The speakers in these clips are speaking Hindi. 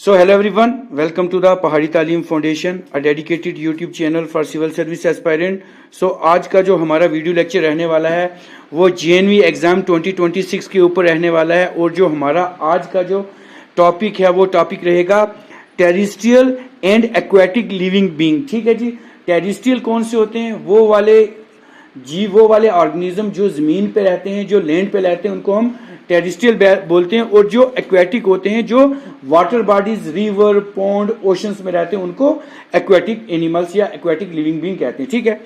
So hello everyone, welcome to the पहाड़ी तालीम foundation, a dedicated YouTube channel for civil service aspirant. So आज का जो हमारा वीडियो लेक्चर रहने वाला है वो JNV एग्ज़ाम 2026 के ऊपर रहने वाला है। और जो हमारा आज का जो टॉपिक है वो टॉपिक रहेगा terrestrial and aquatic living being. ठीक है जी। टेरेस्ट्रियल कौन से होते हैं? वो वाले ऑर्गेनिज्म जो ज़मीन पे रहते हैं, जो लैंड पे रहते हैं, उनको हम टेरेस्ट्रियल बोलते हैं। और जो एक्वेटिक होते हैं, जो water bodies, river, pond, oceans में रहते हैं, उनको एक्वेटिक एनिमल्स या एक्वेटिक लिविंग बीइंग कहते हैं। ठीक है।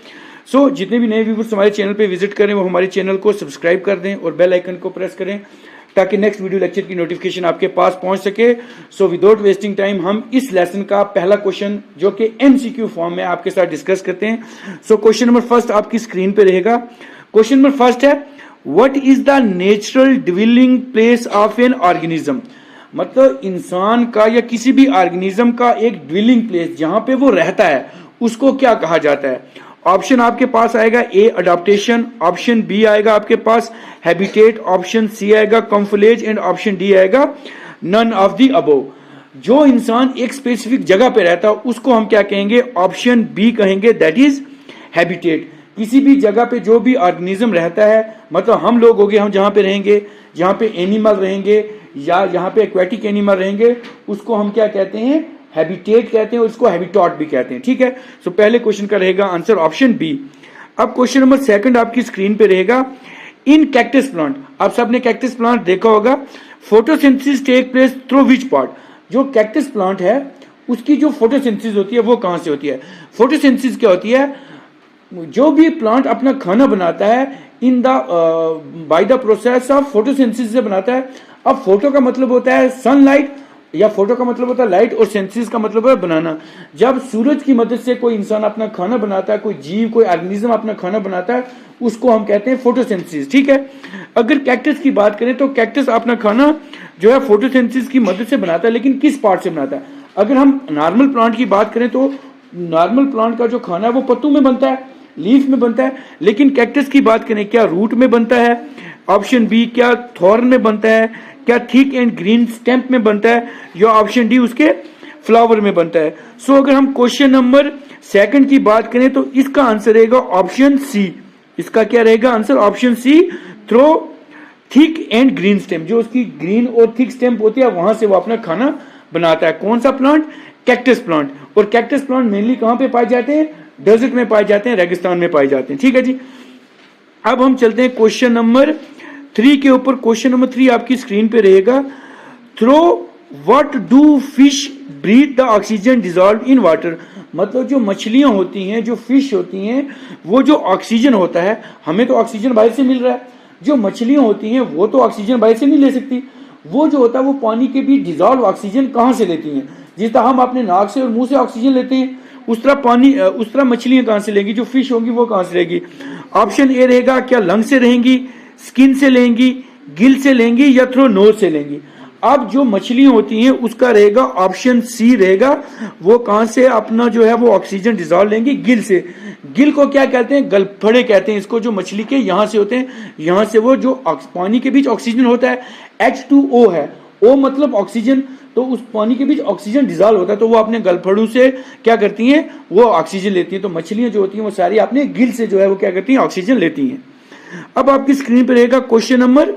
सो जितने भी नए व्यूअर्स हमारे चैनल पे विजिट करें वो हमारे चैनल को सब्सक्राइब कर दें और बेल आइकन को प्रेस करें ताकि नेक्स्ट वीडियो लेक्चर की नोटिफिकेशन आपके पास पहुंच सके। सो विदाउट वेस्टिंग टाइम हम इस लेसन का पहला क्वेश्चन जो कि MCQ फॉर्म में आपके साथ डिस्कस करते हैं। सो क्वेश्चन नंबर फर्स्ट आपकी स्क्रीन पे रहेगा। क्वेश्चन नंबर फर्स्ट है, what is the natural dwelling place of an organism? मतलब इंसान का या किसी भी ऑर्गेनिज्म का एक ड्वेलिंग प्लेस जहां पे वो रहता है उसको क्या कहा जाता है? ऑप्शन आपके पास आएगा ए अडॉप्टेशन, ऑप्शन बी आएगा आपके पास हैबिटेट, ऑप्शन सी आएगा कैमोफ्लेज एंड ऑप्शन डी आएगा नन ऑफ द अबव। जो इंसान एक स्पेसिफिक जगह पे रहता है उसको हम क्या कहेंगे? ऑप्शन बी कहेंगे, दैट इज हैबिटेट। किसी भी जगह पे जो भी ऑर्गेनिज्म रहता है, मतलब हम लोग हो गए, हम जहां पे रहेंगे, जहां पे एनिमल रहेंगे या जहां पे एक्वेटिक एनिमल रहेंगे, उसको हम क्या कहते हैं? हैबिटेट कहते हैं और इसको हैबिटॉट भी कहते हैं। ठीक है। सो पहले क्वेश्चन का रहेगा आंसर ऑप्शन बी। अब क्वेश्चन नंबर सेकंड आपकी स्क्रीन पे रहेगा, इन कैक्टस प्लांट, आप सबने कैक्टस प्लांट देखा होगा, photosynthesis take place through which part? जो कैक्टस प्लांट है उसकी जो फोटोसिंथेसिस होती है वो कहां से होती है? फोटोसिंथेसिस क्या होती है? जो भी प्लांट अपना खाना बनाता है in the by the process of photosynthesis से बनाता है। अब फोटो का मतलब होता है सनलाइट, या फोटो का मतलब होता है लाइट, और सिंथेसिस का मतलब है बनाना। जब सूरज की मदद से कोई इंसान अपना खाना बनाता है, कोई जीव, कोई ऑर्गेनिज्म अपना खाना बनाता है, उसको हम कहते हैं फोटोसिंथेसिस। ठीक है। अगर कैक्टस की बात करें तो कैक्टस अपना खाना जो है फोटोसिंथेसिस की मदद से बनाता है, लेकिन किस पार्ट से बनाता है? अगर हम नॉर्मल प्लांट की बात करें तो नॉर्मल प्लांट का जो खाना है वो पत्तों में बनता है, लीफ में बनता है। लेकिन कैक्टस की बात करें, क्या रूट में बनता है? ऑप्शन बी, क्या थॉर्न में बनता है? क्या थिक एंड ग्रीन स्टेम में बनता है? या ऑप्शन डी, उसके फ्लावर में बनता है? सो अगर हम क्वेश्चन नंबर सेकंड की बात करें तो इसका आंसर रहेगा ऑप्शन सी। इसका क्या रहेगा answer? Option C, through thick and green stem. जो उसकी ग्रीन और थिक स्टेम होती है वहां से वो अपना खाना बनाता है। कौन सा प्लांट? Cactus plant. और कैक्टस प्लांट मेनली कहां पे पाए जाते हैं? डेजर्ट में पाए जाते हैं, रेगिस्तान में पाए जाते हैं। ठीक है जी। अब हम चलते हैं क्वेश्चन नंबर 3 के ऊपर। क्वेश्चन नंबर 3 आपकी स्क्रीन पे रहेगा, through what do fish breathe the oxygen dissolve in water? मतलब जो मछलियां होती हैं, जो फिश होती हैं, वो जो ऑक्सीजन होता है, हमें तो ऑक्सीजन बाहर से मिल रहा है, जो मछलियां होती हैं वो तो ऑक्सीजन बाहर से नहीं ले सकती। वो जो होता है वो पानी के भी डिजॉल्व ऑक्सीजन कहां से लेती हैं? जिस तरह हम अपने नाक से और मुंह से ऑक्सीजन लेते हैं, उस तरह मछलियां कहां से लेंगी? जो फिश होंगी वो कहां से लेंगी? ऑप्शन ए रहेगा, क्या लंग से रहेंगी, स्किन से लेंगी, गिल से लेंगी, या थ्रू नोज से लेंगी? अब जो मछलियां होती हैं उसका रहेगा ऑप्शन सी रहेगा, वो कहां से अपना जो है वो ऑक्सीजन डिजॉल्व लेंगी? गिल से। गिल को क्या कहते हैं? गलफड़े कहते हैं इसको। जो मछली के यहां से होते हैं, यहां से वो जो पानी के बीच ऑक्सीजन होता है, H2O है, O मतलब ऑक्सीजन, तो उस पानी के बीच ऑक्सीजन डिजॉल्व होता है, तो वो अपने गलफड़ों से क्या करती हैं? वो ऑक्सीजन लेती हैं। तो मछलियां जो होती हैं वो सारी अपने गिल से जो है वो क्या करती हैं? ऑक्सीजन लेती हैं। अब आपकी स्क्रीन पर रहेगा क्वेश्चन नंबर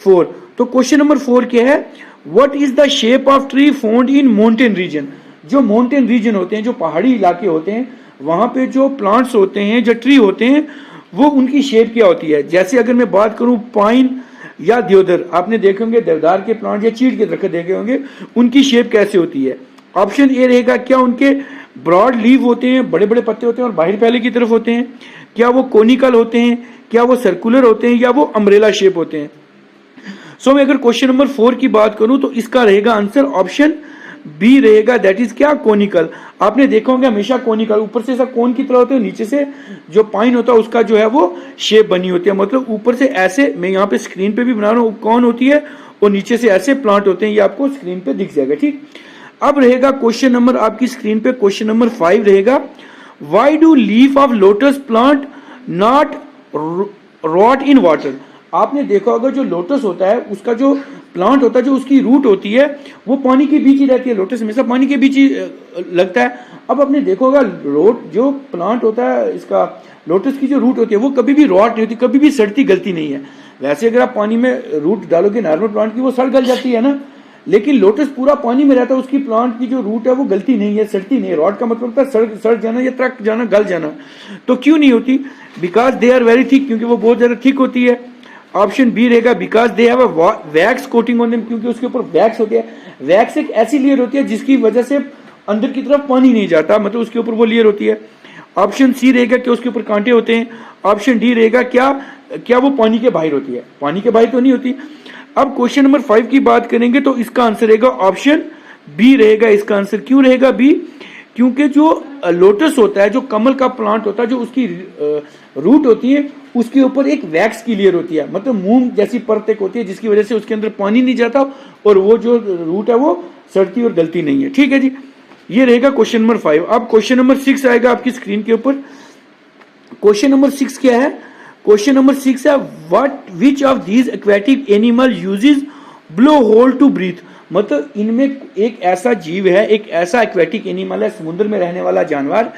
4। तो क्वेश्चन नंबर 4 क्या है? What is the shape of tree found in mountain region? जो माउंटेन रीजन होते हैं, जो पहाड़ी इलाके होते हैं, वहां पे जो प्लांट्स होते हैं, जो ट्री होते हैं, वो उनकी शेप क्या होती है? जैसे अगर मैं बात करूं पाइन या देवदार, आपने देखे होंगे देवदार के प्लांट या चीड़ के दरख्त देखे होंगे, उनकी शेप कैसे होती है? ऑप्शन ए रहेगा, क्या उनके ब्रॉड लीव होते हैं, बड़े बड़े पत्ते होते हैं और बाहर फैले की तरफ होते हैं? क्या वो कोनिकल होते हैं? क्या वो सर्कुलर होते हैं? या वो अम्ब्रेला शेप होते हैं? सो मैं अगर क्वेश्चन नंबर 4 की बात करूं तो इसका रहेगा आंसर ऑप्शन बी रहेगा, दैट इज क्या? कोनिकल। आपने देखा होगा हमेशा कोनिकल ऊपर से ऐसा कोन की तरह होते हैं, नीचे से जो पाइन होता है उसका जो है वो शेप बनी होती है। मतलब ऊपर से ऐसे, मैं यहाँ पे स्क्रीन पे भी बना रहा हूँ, कौन होती है, और नीचे से ऐसे प्लांट होते हैं। ये आपको स्क्रीन पे दिख जाएगा। ठीक। अब रहेगा क्वेश्चन नंबर आपकी स्क्रीन पे, क्वेश्चन नंबर 5 रहेगा, why do leaf of lotus plant not rot in water? आपने देखा होगा जो लोटस होता है उसका जो प्लांट होता है, जो उसकी रूट होती है वो पानी के बीच ही रहती है। लोटस हमेशा पानी के बीच ही लगता है। अब आपने देखोगा रोट जो प्लांट होता है, इसका लोटस की जो रूट होती है वो कभी भी रॉट नहीं होती, कभी भी सड़ती गलती नहीं है। वैसे अगर आप पानी में रूट डालोगे नॉर्मल प्लांट की, वो सड़ गल जाती है ना, लेकिन लोटस पूरा पानी में रहता है, उसकी प्लांट की जो रूट है वो गलती नहीं है, सड़ती नहीं है। रॉट का मतलब होता है सड़ जाना या त्रक जाना, गल जाना। तो क्यों नहीं होती? Because they are very thick, क्योंकि वो बहुत ज्यादा थिक होती है। ऑप्शन बी रहेगा because they have a wax coating on them, क्योंकि उसके ऊपर वैक्स होती है। वैक्स एक ऐसी लेयर होती है जिसकी वजह से अंदर की तरफ पानी नहीं जाता, मतलब उसके ऊपर वो लेयर होती है। ऑप्शन सी रहेगा कि उसके ऊपर कांटे होते हैं। ऑप्शन डी रहेगा क्या वो पानी के बाहर होती है? पानी के बाहर तो नहीं होती। अब क्वेश्चन नंबर 5 की बात करेंगे तो इसका आंसर रहेगा ऑप्शन बी रहेगा इसका आंसर। क्यों रहेगा बी? क्योंकि जो लोटस होता है, जो कमल का प्लांट होता है, जो उसकी रूट होती है उसके ऊपर एक वैक्स की लेयर होती है, मतलब मूंग जैसी परत एक होती है, जिसकी वजह से उसके अंदर पानी नहीं जाता और वो जो रूट है वो सड़ती और गलती नहीं है। ठीक है जी, ये रहेगा क्वेश्चन नंबर 5। अब क्वेश्चन नंबर 6 आएगा आपकी स्क्रीन के ऊपर। क्वेश्चन नंबर 6 क्या है? क्वेश्चन नंबर 6 है which of these aquatic animal uses blow hole to breathe. मतलब इनमें एक ऐसा जीव है, एक ऐसा एक्वेटिक एनिमल है, समुद्र में रहने वाला जानवर,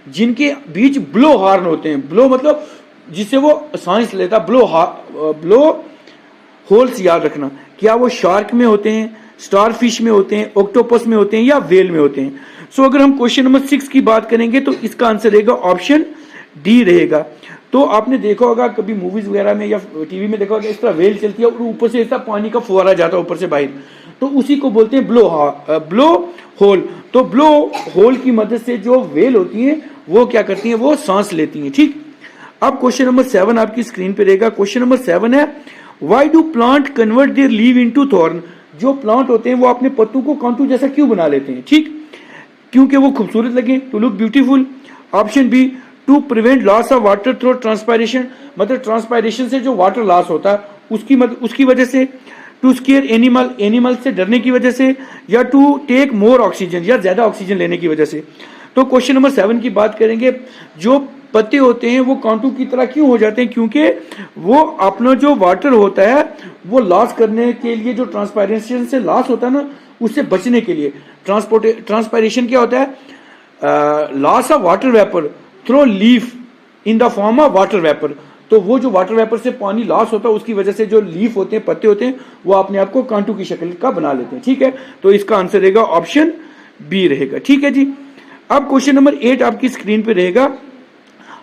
जिनके बीच ब्लो हॉर्न होते हैं। ब्लो मतलब जिससे वो सांस लेता, ब्लो होल्स याद रखना। क्या वो शार्क में होते हैं, स्टार फिश में होते हैं, ऑक्टोपस में होते हैं या वेल में होते हैं? सो अगर हम क्वेश्चन नंबर 6 की बात करेंगे तो इसका आंसर रहेगा ऑप्शन डी रहेगा। तो आपने देखा होगा कभी मूवीज वगैरह में या टीवी में देखा होगा, इस तरह वेल चलती है और ऊपर से ऐसा पानी का फुवारा जाता है ऊपर से बाहर, तो उसी को बोलते हैं ब्लो होल। तो ब्लो होल की मदद से जो वेल होती है वो क्या करती है, वो सांस लेती है। ठीक, अब क्वेश्चन नंबर 7 आपकी स्क्रीन पे रहेगा। क्वेश्चन नंबर 7 है why do plant convert there leave into thorn. जो प्लांट होते हैं वो अपने पत्तों को कांटों जैसा क्यों बना लेते हैं? ठीक, क्योंकि वो खूबसूरत लगे, to look beautiful. Option B to prevent loss of water through transpiration, मतलब ट्रांसपायरेशन से जो वाटर लॉस होता है उसकी वजह से। टू स्केयर एनिमल से डरने की वजह से, या टू टेक मोर ऑक्सीजन, या ज्यादा ऑक्सीजन लेने की वजह से। तो क्वेश्चन नंबर 7 की बात करेंगे, जो पत्ते होते हैं वो कांटों की तरह क्यों हो जाते हैं? क्योंकि वो अपना जो वाटर होता है वो लॉस करने के लिए, जो ट्रांसपायरेशन से लॉस होता है ना, उससे बचने के लिए। ट्रांसपायरेशन क्या होता है? Loss of water vapour through leaf in the form of water vapour. तो वो जो वाटर वेपर से पानी लॉस होता है उसकी वजह से जो लीफ होते हैं, पत्ते होते हैं, वो अपने आप को कांटों की शक्ल का बना लेते हैं। ठीक है, तो इसका आंसर रहेगा ऑप्शन बी रहेगा। ठीक है जी, अब क्वेश्चन नंबर 8 आपकी स्क्रीन पे रहेगा।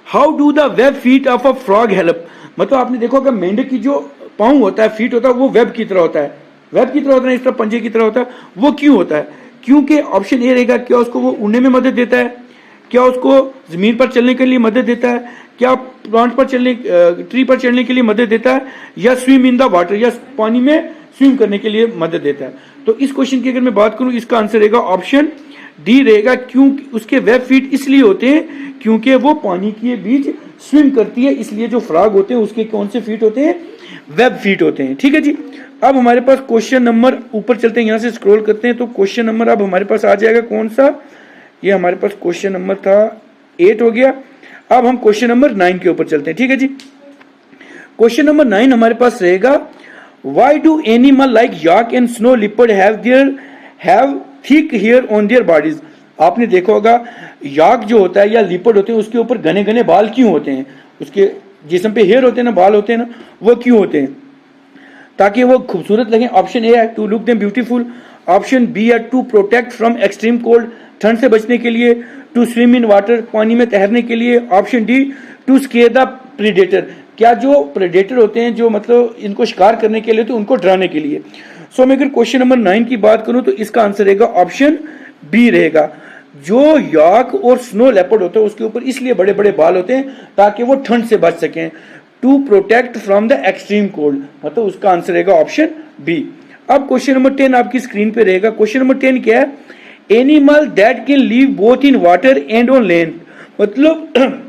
How do the web feet of a frog help. मतलब आपने देखो कि मेंढक की जो पाँव होता है, फीट होता है, वो वेब की तरह होता है, वेब की तरह होता है, इस तरह पंजे की तरह होता है। वो क्यों होता है? क्योंकि ऑप्शन ए रहेगा, क्या उसको वो उड़ने में मदद देता है, क्या उसको जमीन पर चलने के लिए मदद देता है, क्या प्लांट पर चलने, ट्री पर चढ़ने के लिए मदद देता है, या स्विम इन द वाटर, या पानी में स्विम करने के लिए मदद देता है। तो इस क्वेश्चन की अगर मैं बात करूं, इसका आंसर रहेगा ऑप्शन डी रहेगा। क्यों उसके वेब फीट इसलिए होते हैं क्योंकि वो पानी के बीच स्विम करती है, इसलिए जो फ्रॉग होते हैं उसके कौन से फीट होते हैं? वेब फीट होते हैं। ठीक है जी, अब हमारे पास क्वेश्चन नंबर ऊपर चलते हैं, यहां से स्क्रॉल करते हैं तो क्वेश्चन नंबर अब हमारे पास आ जाएगा कौन सा? ये हमारे पास क्वेश्चन नंबर था 8 हो गया। अब हम क्वेश्चन नंबर 9 के ऊपर चलते हैं। ठीक है जी, क्वेश्चन नंबर 9 हमारे पास रहेगा why do animal like yak and snow leopard have thick hair on their bodies. आपने देखा होगा याक जो होता है या लिपर्ड होते हैं उसके ऊपर घने घने बाल क्यों होते हैं? उसके जिस्म पे हेयर होते हैं ना, बाल होते हैं ना, वो क्यों होते हैं? ताकि वो खूबसूरत लगे। ऑप्शन ए है to look them beautiful. Option B है to protect from extreme cold, ठंड से बचने के लिए। टू स्विम इन वाटर, पानी में तैरने के लिए। Option D to scare the predator, क्या जो प्रेडेटर होते हैं, जो मतलब इनको शिकार करने के लिए, तो उनको डराने के लिए। सो मैं अगर क्वेश्चन नंबर 9 की बात करूं तो इसका आंसर रहेगा ऑप्शन बी रहेगा। जो याक और स्नो लेपर्ड होते हैं उसके ऊपर इसलिए बड़े बड़े बाल होते हैं ताकि वो ठंड से बच सकें। To protect from the extreme cold, मतलब उसका आंसर रहेगा ऑप्शन बी। अब क्वेश्चन नंबर 10 आपकी स्क्रीन पे रहेगा। क्वेश्चन नंबर 10 क्या है? Animal that can live both in water and on land, मतलब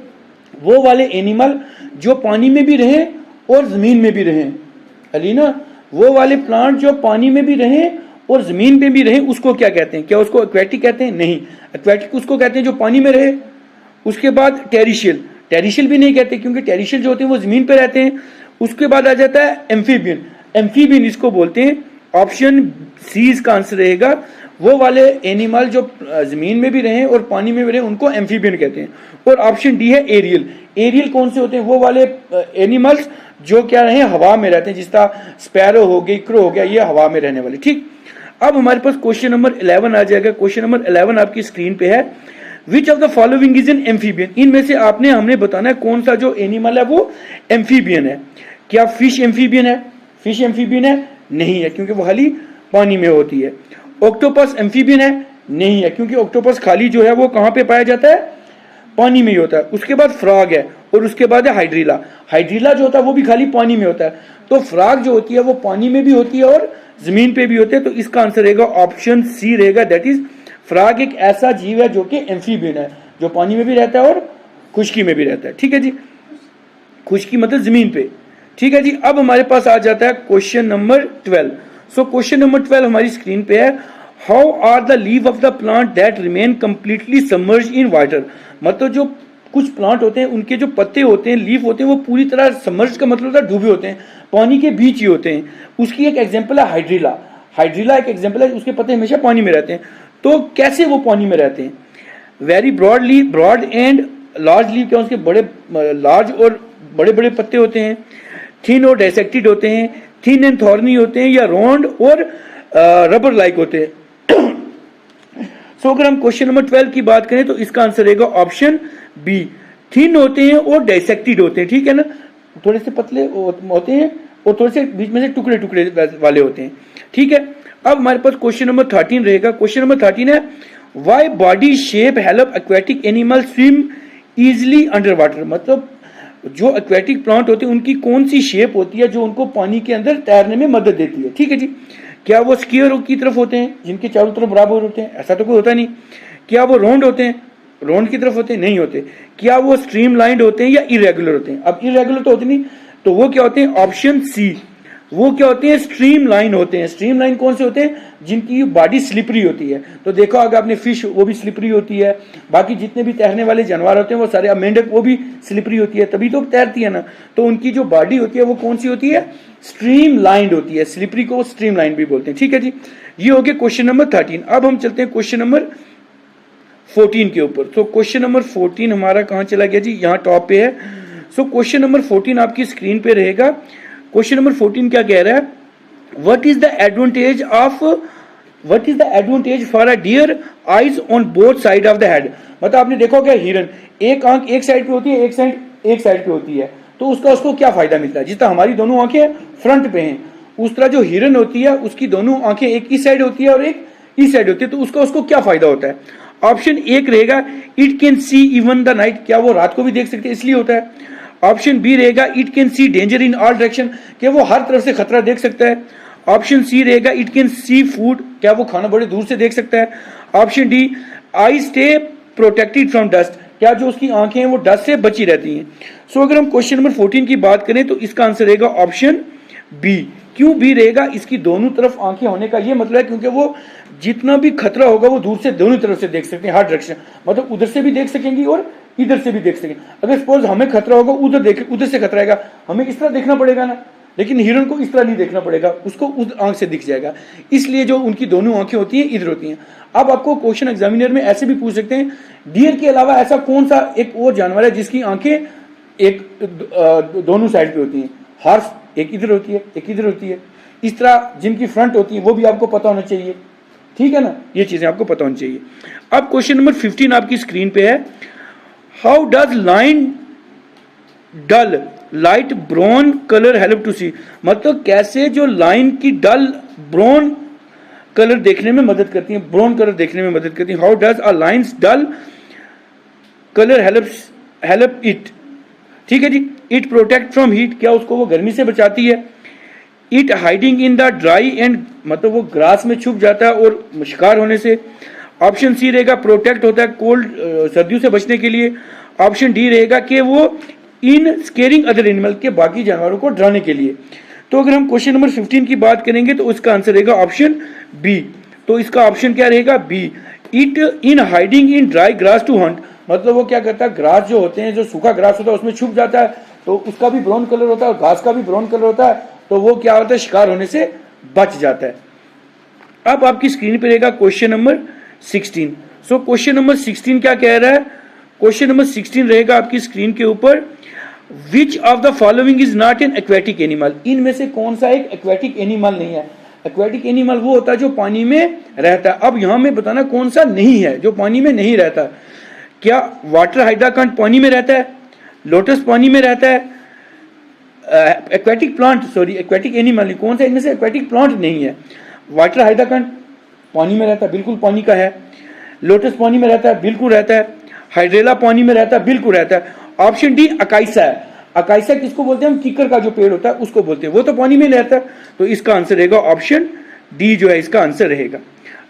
वो वाले एनिमल जो पानी में भी रहें और जमीन में भी रहें। अलीना, वो वाले प्लांट जो पानी में भी रहें और जमीन पे भी रहें, उसको क्या कहते हैं? क्या उसको एक्वेटिक कहते हैं? नहीं, एक्वेटिक उसको कहते हैं जो पानी में रहे। उसके बाद टेरिशियल, टेरिशियल भी नहीं कहते क्योंकि टेरिशियल जो होते हैं वो जमीन पे रहते हैं। उसके बाद आ जाता है एम्फीबियन, एम्फीबियन इसको बोलते हैं ऑप्शन सी इसका आंसर रहेगा। वो वाले एनिमल जो जमीन में भी रहे और पानी में भी रहे उनको एम्फीबियन कहते हैं। और ऑप्शन डी है एरियल। एरियल कौन से होते हैं? वो वाले एनिमल्स जो क्या रहे हवा में रहते हैं, जिस तरह स्पैरो हो गई, क्रो हो गया, ये हवा में रहने वाले। ठीक, अब हमारे पास क्वेश्चन नंबर 11 आ जाएगा। क्वेश्चन नंबर 11 आपकी स्क्रीन पे है। Which of the following is an amphibian? इनमें से हमने बताना है कौन सा जो एनिमल है वो एम्फीबियन है। क्या फिश एम्फीबियन है? फिश एम्फीबियन है? नहीं है, क्योंकि वो खाली पानी में होती है। ऑक्टोपस एम्फीबियन है? नहीं है, क्योंकि ऑक्टोपस खाली जो है वो कहां पे पाया जाता है? पानी में ही होता है। उसके बाद फ्रॉग है और उसके बाद है हाइड्रीला। हाइड्रीला जो होता है वो भी खाली पानी में होता है। तो फ्रॉग जो होती है वो पानी में भी होती है और जमीन पे भी होते हैं। तो इसका आंसर रहेगा ऑप्शन सी रहेगा, दैट इज फ्रॉग एक ऐसा जीव है जो कि एम्फीबियन है, जो पानी में भी रहता है और खुश्की में भी रहता है। ठीक है जी, खुश्की मतलब जमीन पे। ठीक है जी, अब हमारे पास आ जाता है question number 12। So question number 12 हमारी स्क्रीन पे है। How are the leave of the plant that remain completely submerged in water? मतलब जो कुछ प्लांट होते हैं उनके जो पत्ते होते हैं, लीफ होते हैं, वो पूरी तरह सबमर्ज का मतलब होता है डूबे होते हैं, पानी के बीच ही होते हैं। उसकी एक एग्जांपल है हाइड्रीला। हाइड्रीला एक एग्जांपल है, उसके पत्ते हमेशा पानी में रहते हैं। तो कैसे वो पानी में रहते हैं? Very broad and large leave, क्या उसके बड़े लार्ज और बड़े बड़े पत्ते होते हैं, थिन और डाइसेक्टेड होते हैं, थिन एंड थॉर्नी होते हैं, या राउंड और रबर लाइक होते हैं। सो अगर हम क्वेश्चन नंबर 12 की बात करें तो इसका आंसर रहेगा ऑप्शन बी, थिन होते हैं और डाइसेक्टेड होते हैं। ठीक है ना, थोड़े से पतले होते हैं और थोड़े से बीच में से टुकड़े टुकड़े वाले होते हैं। ठीक है, अब हमारे पास क्वेश्चन नंबर 13 रहेगा। क्वेश्चन नंबर 13 है, why body shape help aquatic animal swim easily under water? मतलब जो एक्वेटिक प्लांट होते हैं उनकी कौन सी शेप होती है जो उनको पानी के अंदर तैरने में मदद देती है? ठीक है जी, क्या वो स्क्वायर की तरफ होते हैं जिनके चारों तरफ बराबर होते हैं? ऐसा तो कोई होता नहीं। क्या वो राउंड होते हैं? राउंड की तरफ होते हैं? नहीं होते। क्या वो स्ट्रीमलाइंड होते हैं या इरेगुलर होते हैं? अब इरेगुलर तो होते नहीं, तो वो क्या होते हैं? ऑप्शन सी, वो क्या होते हैं? स्ट्रीमलाइन होते हैं। स्ट्रीमलाइन कौन से होते हैं? जिनकी बॉडी स्लिपरी होती है। तो देखो अगर आपने फिश, वो भी स्लिपरी होती है। बाकी जितने भी तैरने वाले जानवर होते हैं वो सारे, मेंढक वो भी स्लिपरी होती है, तभी तो तैरती है ना। तो उनकी जो बॉडी होती है वो कौन सी होती है? स्ट्रीमलाइंड होती है। स्लिपरी को स्ट्रीमलाइन भी बोलते हैं। ठीक है जी, ये हो गया क्वेश्चन नंबर 13। अब हम चलते हैं क्वेश्चन नंबर 14 के ऊपर। तो क्वेश्चन नंबर 14 हमारा कहां चला गया जी? यहाँ टॉप पे है। सो क्वेश्चन नंबर 14 आपकी स्क्रीन पे रहेगा। क्वेश्चन नंबर 14 क्या कह रहा है? What is the advantage for a deer eyes on both side of the head? मतलब आपने देखा क्या, हिरन एक आंख एक साइड पे होती है, एक साइड पे होती है, तो उसको क्या फायदा मिलता है? जिस तरह हमारी दोनों आंखें फ्रंट पे हैं, उस तरह जो हिरन होती है उसकी दोनों आंखें एक इस साइड होती है और एक इस साइड होती है, तो उसको क्या फायदा होता है? ऑप्शन एक रहेगा, it can see even the night. क्या वो रात को भी देख सकते हैं, इसलिए होता है। ऑप्शन बी रहेगा, it can see danger in all direction. क्या वो हर तरफ से खतरा देख सकता है। ऑप्शन सी रहेगा, इट कैन सी फूड। क्या वो खाना बड़े दूर से देख सकता है। Option D, I stay protected from dust. क्या जो उसकी आंखें हैं वो डस्ट से बची रहती हैं। सो अगर हम क्वेश्चन नंबर 14 की बात करें तो इसका आंसर रहेगा ऑप्शन बी। क्यों बी रहेगा? इसकी दोनों तरफ आंखें होने का ये मतलब है क्योंकि वो जितना भी खतरा होगा वो दूर से दोनों तरफ से देख सकते हैं, हर डायरेक्शन। मतलब उधर से भी देख सकेंगी और इधर से भी देख सकेंगे। अगर सपोज हमें खतरा होगा उधर से खतरा आएगा, हमें इस तरह देखना पड़ेगा ना, लेकिन हिरन को इस तरह नहीं देखना पड़ेगा, उसको उस आंख से दिख जाएगा। इसलिए जो उनकी दोनों आंखें होती हैं इधर होती हैं। अब आपको क्वेश्चन एग्जामिनर में ऐसे भी पूछ सकते हैं, डियर के अलावा ऐसा कौन सा एक और जानवर है जिसकी आंखें एक दोनों साइड पे होती हैं? हॉर्स एक इधर होती है, एक इधर होती है। इस तरह जिनकी फ्रंट होती है वो भी आपको पता होना चाहिए। ठीक है ना, ये चीजें आपको पता होनी चाहिए। अब क्वेश्चन नंबर 15 आपकी स्क्रीन पे है। How does line dull light brown colour help to see? मतलब कैसे जो लाइन की डल ब्राउन कलर देखने में मदद करती है, ब्राउन कलर देखने में मदद करती है। How does a lion's dull colour help it? ठीक है जी, इट प्रोटेक्ट फ्रॉम हीट। क्या उसको वो गर्मी से बचाती है। It hiding in the dry and, मतलब वो ग्रास में छुप जाता है और शिकार होने से। ऑप्शन सी रहेगा, प्रोटेक्ट होता है कोल्ड, सर्दियों से बचने के लिए। ऑप्शन डी रहेगा कि वो इन स्केरिंग अदर एनिमल, के बाकी जानवरों को डराने के लिए। तो अगर हम क्वेश्चन नंबर 15 की बात करेंगे तो उसका आंसर रहेगा ऑप्शन बी। तो इसका ऑप्शन क्या रहेगा? B. It in hiding in dry grass to hunt. मतलब वो क्या करता है, ग्रास जो होते हैं, जो सूखा ग्रास होता है उसमें छुप जाता है, तो उसका भी ब्राउन कलर होता है और घास का भी ब्राउन कलर होता है, तो वो क्या होता है, शिकार होने से बच जाता है। अब आपकी स्क्रीन पे रहेगा क्वेश्चन नंबर 16। सो क्वेश्चन नंबर 16 क्या कह रहा है? क्वेश्चन नंबर 16 रहेगा आपकी स्क्रीन के ऊपर, which of the following is not an aquatic animal. इनमें से कौन सा एक एक्वेटिक एनिमल नहीं है? एक्वेटिक एनिमल वो होता है जो पानी में रहता है। अब यहां में बताना कौन सा नहीं है जो पानी में नहीं रहता। क्या वाटर हाइड्राकंट पानी में रहता है? लोटस पानी में रहता है? Aquatic plant, sorry aquatic animal, कौन सा इनमें से एक्वेटिक प्लांट नहीं है? वाटर हाइड्राकंट पानी में रहता है, बिल्कुल पानी का है। लोटस पानी में रहता है, बिल्कुल रहता है। हाइड्रेला पानी में रहता है, बिल्कुल रहता है। ऑप्शन डी अकाइसा है। अकाइसा किसको बोलते हैं? हम कीकर का जो पेड़ होता है उसको बोलते हैं, वो तो पानी में रहता है। तो इसका आंसर रहेगा ऑप्शन डी जो है इसका आंसर रहेगा।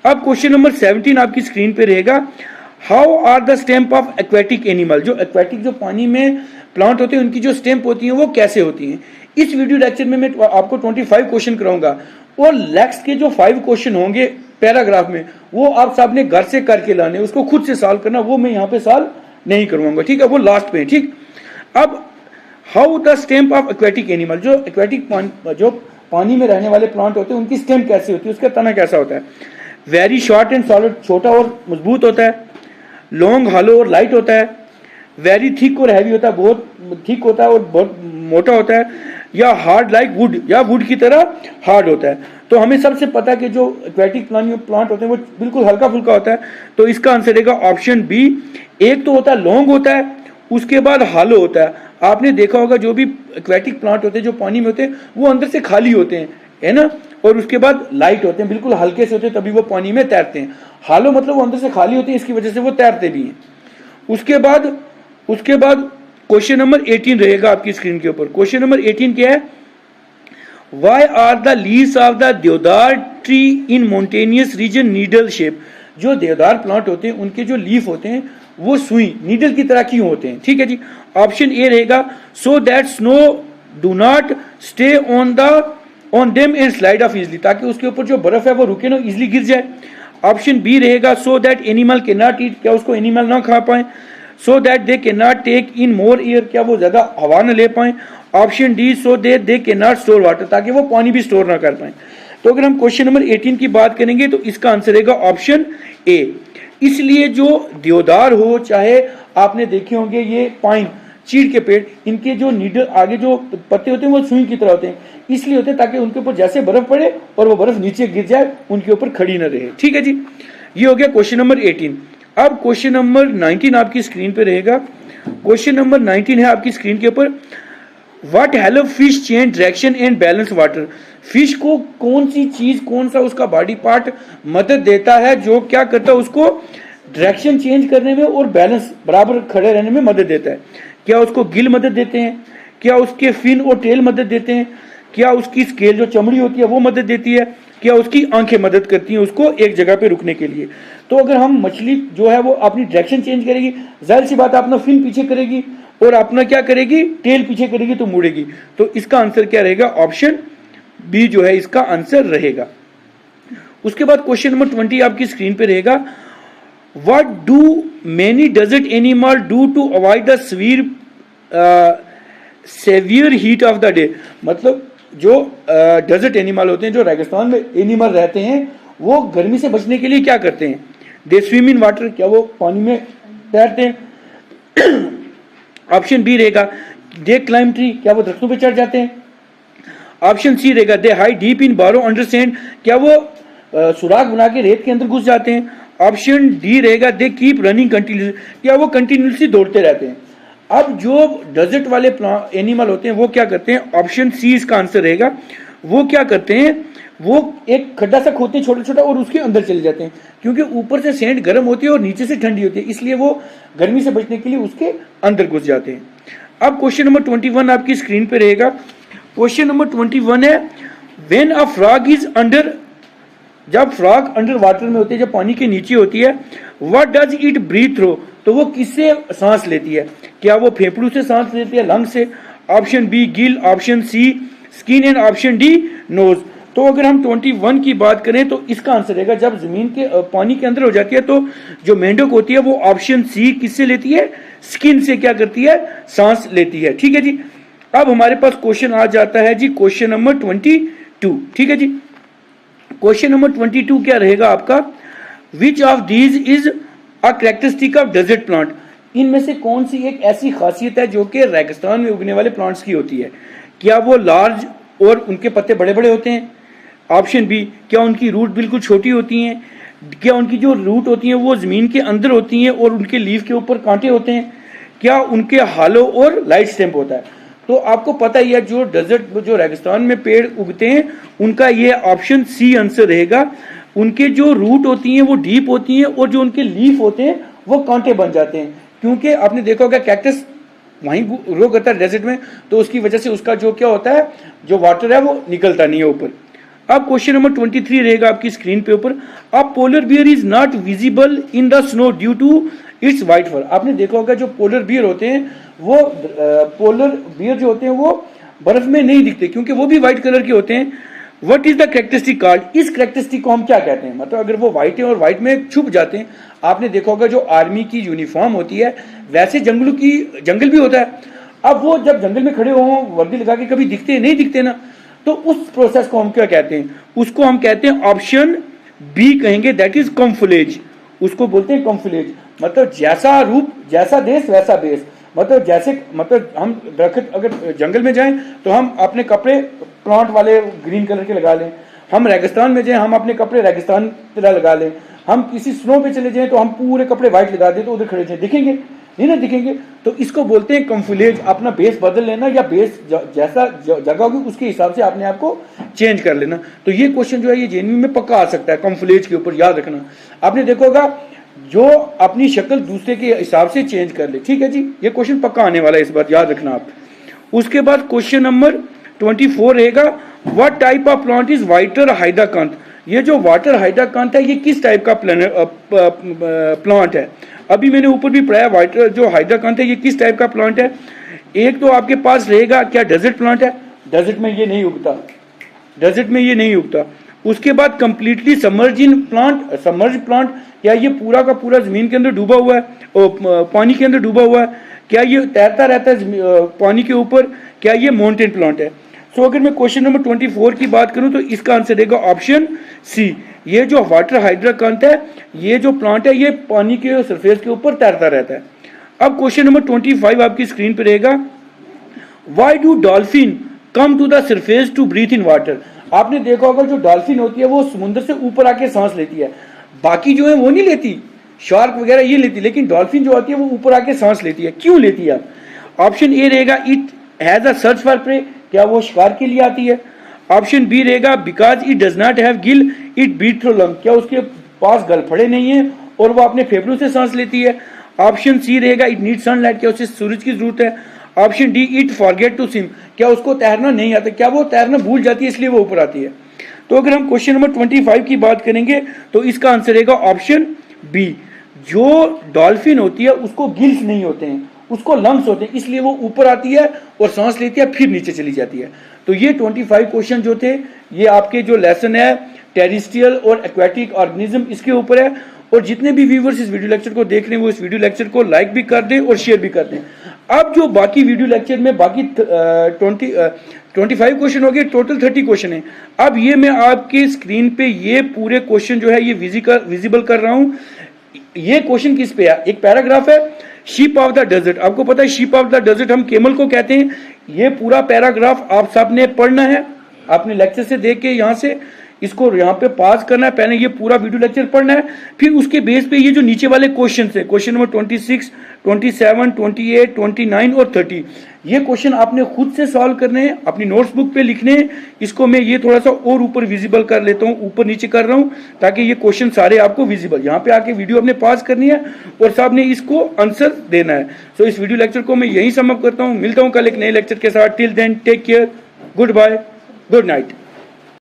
अब क्वेश्चन नंबर 17 आपकी स्क्रीन पे रहेगा, how are the stem of aquatic animal. जो एक्वेटिक जो पानी में प्लांट होते हैं उनकी जो स्टेम्प होती है वो कैसे होती है? इस वीडियो लेक्चर में मैं आपको 25 क्वेश्चन कराऊंगा और नेक्स्ट के जो 5 क्वेश्चन होंगे पैराग्राफ में वो आप सबने घर से करके लाने, उसको खुद से सॉल्व करना, वो मैं यहाँ पे सॉल्व नहीं करवाऊंगा, ठीक है? वो लास्ट पे, ठीक। अब how the stem of aquatic animal, जो एक्वेटिक जो पानी में रहने वाले प्लांट होते हैं उनकी स्टेम्प कैसी होती है, उसका तना कैसा होता है? वेरी शॉर्ट एंड सॉलिड, छोटा और मजबूत होता है। लॉन्ग हॉलो और लाइट होता है। वेरी थिक और हैवी होता है, बहुत थिक होता है और बहुत मोटा होता है। या हार्ड लाइक वुड, या वुड की तरह हार्ड होता है। तो हमें सबसे पता है कि जो एक्वेटिक प्लांट होते हैं वो बिल्कुल हल्का फुल्का होता है। तो इसका आंसर रहेगा ऑप्शन बी। एक तो होता है लॉन्ग होता है, उसके बाद हालो होता है। आपने देखा होगा जो भी एक्वेटिक प्लांट होते हैं जो पानी में होते हैं वो अंदर से खाली होते हैं, है ना? और उसके बाद लाइट होते हैं, बिल्कुल हल्के से होते हैं, तभी वो पानी में तैरते हैं। हालो मतलब वो अंदर से खाली होते हैं, इसकी वजह से वो तैरते भी हैं। उसके बाद क्वेश्चन नंबर 18 रहेगा आपकी स्क्रीन के ऊपर। क्वेश्चन नंबर 18 क्या है? Why are the leaves of the deodar tree in mountainous region needle shape. जो देवदार प्लांट होते हैं उनके जो लीफ होते हैं वो सुई नीडल की तरह क्यों होते हैं? ठीक है जी। ऑप्शन ए रहेगा, so that snow do not stay on them and slide of easily, ताकि उसके ऊपर जो बर्फ है वो रुके ना, इजली गिर जाए। ऑप्शन बी रहेगा, so that animal can not eat, क्या उसको एनिमल ना खा पाए। So that they can not take in more air, क्या वो ज्यादा हवा न ले पाए। Option D, so that they can not store water, ताकि वो पानी भी स्टोर ना कर पाए। तो अगर हम क्वेश्चन नंबर 18 की बात करेंगे तो इसका आंसर रहेगा ऑप्शन ए। इसलिए जो देवदार हो, चाहे आपने देखे होंगे ये पाइन चीड़ के पेड़, इनके जो नीडल आगे जो पत्ते होते हैं वो सुई की तरह होते हैं, इसलिए होते हैं ताकि उनके ऊपर जैसे बर्फ पड़े और वो बर्फ नीचे गिर जाए, उनके ऊपर खड़ी न रहे। ठीक है जी, ये हो गया क्वेश्चन नंबर 18। अब क्वेश्चन नंबर 19 आपकी स्क्रीन पे रहेगा। क्वेश्चन नंबर 19 है आपकी स्क्रीन के ऊपर, what help fish change direction and balance water. Fish को कौन सी चीज, कौन सा उसका बॉडी पार्ट मदद देता है जो क्या करता है, उसको डायरेक्शन चेंज करने में और बैलेंस बराबर खड़े रहने में मदद देता है? क्या उसको गिल मदद देते हैं? क्या उसके फिन और टेल मदद देते हैं? क्या उसकी स्केल जो चमड़ी होती है वो मदद देती है? क्या उसकी आंखें मदद करती हैं उसको एक जगह पे रुकने के लिए? तो अगर हम मछली जो है वो अपनी डायरेक्शन चेंज करेगी, जाहिर सी बात है अपना फिन पीछे करेगी और अपना क्या करेगी, टेल पीछे करेगी, तो मुड़ेगी। तो इसका आंसर क्या रहेगा? ऑप्शन बी जो है इसका आंसर रहेगा। उसके बाद क्वेश्चन नंबर 20 आपकी स्क्रीन पे रहेगा, what do many desert animal do to avoid the severe heat of the day. मतलब जो डेजर्ट एनिमल होते हैं, जो रेगिस्तान में एनिमल रहते हैं, वो गर्मी से बचने के लिए क्या करते हैं? दे स्विम इन वाटर, क्या वो पानी में तैरते हैं? ऑप्शन बी रहेगा, दे क्लाइम ट्री, क्या वो दरख्तों पे चढ़ जाते हैं? ऑप्शन सी रहेगा, दे हाइड डीप इन बारो अंडर सैंड, क्या वो सुराख बना के रेत के अंदर घुस जाते हैं? ऑप्शन डी रहेगा, दे कीप रनिंग कंटिन्यूस, क्या वो कंटिन्यूसली दौड़ते रहते हैं? अब जो डेजर्ट वाले एनिमल होते हैं वो क्या करते हैं? ऑप्शन सी इसका आंसर रहेगा। वो क्या करते हैं, वो एक खड्डा सा खोदते हैं छोटा छोटा और उसके अंदर चले जाते हैं, क्योंकि ऊपर से सैंड गर्म होती है और नीचे से ठंडी होती है, इसलिए वो गर्मी से बचने के लिए उसके अंदर घुस जाते हैं। अब क्वेश्चन नंबर 21 आपकी स्क्रीन पे रहेगा। क्वेश्चन नंबर 21 है, when a frog is under, जब फ्रॉग अंडर वाटर में होती है, जब पानी के नीचे होती है, what does it breathe through, तो वो किससे सांस लेती है? क्या वो फेफड़ों से सांस लेती है, लंग से? Option B gill, option C skin and option D nose. तो अगर हम 21 की बात करें तो इसका आंसर रहेगा, जब जमीन के पानी के अंदर हो जाती है तो जो मेंढक होती है वो ऑप्शन सी किससे लेती है? स्किन से क्या करती है? सांस लेती है। ठीक है जी। अब हमारे पास क्वेश्चन आ जाता है जी क्वेश्चन नंबर 22। ठीक है जी। क्वेश्चन नंबर 22 क्या रहेगा आपका, which of these is a characteristic of desert plant, इनमें से कौन सी एक ऐसी खासियत है जो कि रेगिस्तान में उगने वाले प्लांट्स की होती है। क्या वो लार्ज और उनके पत्ते बड़े बड़े होते हैं, ऑप्शन बी क्या उनकी रूट बिल्कुल छोटी होती हैं, क्या उनकी जो रूट होती हैं वो ज़मीन के अंदर होती हैं और उनके लीफ के ऊपर कांटे होते हैं, क्या उनके हालो और लाइट स्टेम्प होता है। तो आपको पता ही है जो डेजर्ट जो रेगिस्तान में पेड़ उगते हैं उनका ये ऑप्शन सी आंसर रहेगा। उनके जो रूट होती हैं वो डीप होती हैं और जो उनके लीफ होते हैं वो कांटे बन जाते हैं, क्योंकि आपने देखा होगा कैक्टस वहीं ग्रो करता है डेजर्ट में, तो उसकी वजह से उसका जो क्या होता है जो वाटर है वो निकलता नहीं है ऊपर। अब क्वेश्चन नंबर 23 रहेगा आपकी स्क्रीन पे ऊपर, अब polar bear is not visible in the snow due to its white fur. आपने देखा होगा जो पोलर बियर होते हैं वो पोलर बियर जो होते हैं वो बर्फ में नहीं दिखते क्योंकि वो भी व्हाइट कलर के होते हैं। What is the characteristic called, इस कैरेक्टरिस्टिक को हम क्या कहते हैं, मतलब अगर वो व्हाइट है और व्हाइट में छुप जाते हैं। आपने देखा होगा जो आर्मी की यूनिफॉर्म होती है वैसे जंगल भी होता है। अब वो जब जंगल में खड़े हों वर्दी लगा के कभी दिखते नहीं दिखते ना, तो उस प्रोसेस को हम क्या कहते हैं, उसको हम कहते हैं ऑप्शन बी कहेंगे, दैट इज कॉम्फुलेज। उसको बोलते हैं कॉम्फुलेज, मतलब जैसा रूप जैसा देश वैसा बेस। मतलब जैसे मतलब हम दरख्त अगर जंगल में जाएं तो हम अपने कपड़े प्लांट वाले ग्रीन कलर के लगा लें, हम रेगिस्तान में जाएं हम अपने कपड़े रेगिस्तान तरह लगा लें, हम किसी स्नो पे चले जाएं तो हम पूरे कपड़े व्हाइट लगा दें तो उधर खड़े जाएं दिखेंगे नहीं ना दिखेंगे। तो इसको बोलते हैं कॉम्फुलेज। अपना बेस बदल लेना या बेस जैसा जगह होगी उसके हिसाब से अपने आप को चेंज कर लेना। तो ये क्वेश्चन जो है ये जेएनयू में पक्का आ सकता है कॉम्फुलेज के ऊपर, याद रखना। आपने देखा होगा जो अपनी शक्ल दूसरे के हिसाब से चेंज कर ले, ठीक है जी, ये क्वेश्चन पक्का आने वाला है इस बार, याद रखना आप। उसके बाद क्वेश्चन नंबर 24 रहेगा, what type of plant is water हाइड्राकांथ। ये जो वाटर हाइड्राकांथ है ये किस टाइप का प्लांट है। अभी मैंने ऊपर भी पढ़ाया वाटर जो हाइड्राकांथ है ये किस टाइप का प्लांट है। एक तो आपके पास रहेगा क्या डेजर्ट प्लांट है, डेजर्ट में ये नहीं उगता, डेजर्ट में ये नहीं उगता। उसके बाद completely submerge in plant, submerge plant, क्या ये पूरा का पूरा जमीन के अंदर डूबा हुआ है, पानी के अंदर डूबा हुआ है, क्या ये तैरता रहता है पानी के ऊपर, क्या ये माउंटेन प्लांट है। सो अगर मैं क्वेश्चन नंबर 24 की बात करूं तो इसका आंसर रहेगा ऑप्शन सी। ये जो वाटर हाइड्राकांथ है ये जो प्लांट है ये पानी के सरफेस के ऊपर तैरता रहता है। अब क्वेश्चन नंबर 25 आपकी स्क्रीन पर रहेगा, why do dolphin come to the surface to breathe in water. आपने देखा होगा जो डॉल्फिन होती है वो समुद्र से ऊपर आके सांस लेती है, बाकी जो है वो नहीं लेती, शार्क वगैरह ये लेती, लेकिन डॉल्फिन जो होती है वो ऊपर आके सांस लेती है। क्यों लेती है। ऑप्शन ए रहेगा it has a search for prey, क्या वो शिकार के लिए आती है। ऑप्शन बी रहेगा because it does not have gill it breathe through lung, क्या उसके पास गलफड़े नहीं है और वो अपने फेफड़ों से सांस लेती है। ऑप्शन सी रहेगा इट नीड सनलाइट, क्या उसे सूरज की जरूरत है। Option D it forget to swim, क्या उसको तैरना नहीं आता, क्या वो तैरना भूल जाती है इसलिए वो ऊपर आती है। तो अगर हम क्वेश्चन नंबर 25 की बात करेंगे तो इसका आंसर रहेगा ऑप्शन बी। जो डॉल्फिन होती है उसको गिल्स नहीं होते हैं, उसको लंग्स होते हैं, इसलिए वो ऊपर आती है और सांस लेती है फिर नीचे चली जाती है। तो ये 25 क्वेश्चन जो थे ये आपके जो लेसन है टेरिस्ट्रियल और एक्वेटिक ऑर्गेनिज्म इसके ऊपर है। और जितने भी व्यूवर्स इस वीडियो लेक्चर को देख रहे हैं वो इस वीडियो लेक्चर को लाइक भी कर दें और शेयर भी कर दें। अब जो बाकी वीडियो लेक्चर में बाकी 25 क्वेश्चन हो गए, टोटल 30 क्वेश्चन है। अब ये मैं आपके स्क्रीन पे ये पूरे क्वेश्चन जो है ये विजिबल कर रहा हूं। ये क्वेश्चन किस पे है, एक पैराग्राफ है शीप ऑफ द डेजर्ट। आपको पता है शीप ऑफ द डेजर्ट हम केमल को कहते हैं। ये पूरा पैराग्राफ आप सबने पढ़ना है, आपने लेक्चर से देख के यहाँ से इसको यहाँ पे पास करना है, पहले ये पूरा वीडियो लेक्चर पढ़ना है, फिर उसके बेस पे ये जो नीचे वाले क्वेश्चन है क्वेश्चन नंबर 26, 27, 28, 29 और 30 ये क्वेश्चन आपने खुद से सॉल्व करने हैं, अपनी नोट्स बुक पे लिखने हैं। इसको मैं ये थोड़ा सा और ऊपर विजिबल कर लेता हूँ, ऊपर नीचे कर रहा हूँ ताकि ये क्वेश्चन सारे आपको विजिबल, यहाँ पे आके वीडियो अपने पास करनी है और साहब ने इसको आंसर देना है। सो इस वीडियो लेक्चर को मैं यहीं सम अप करता हूँ, मिलता हूँ कल एक नए लेक्चर के साथ। Till then take care, goodbye, good night.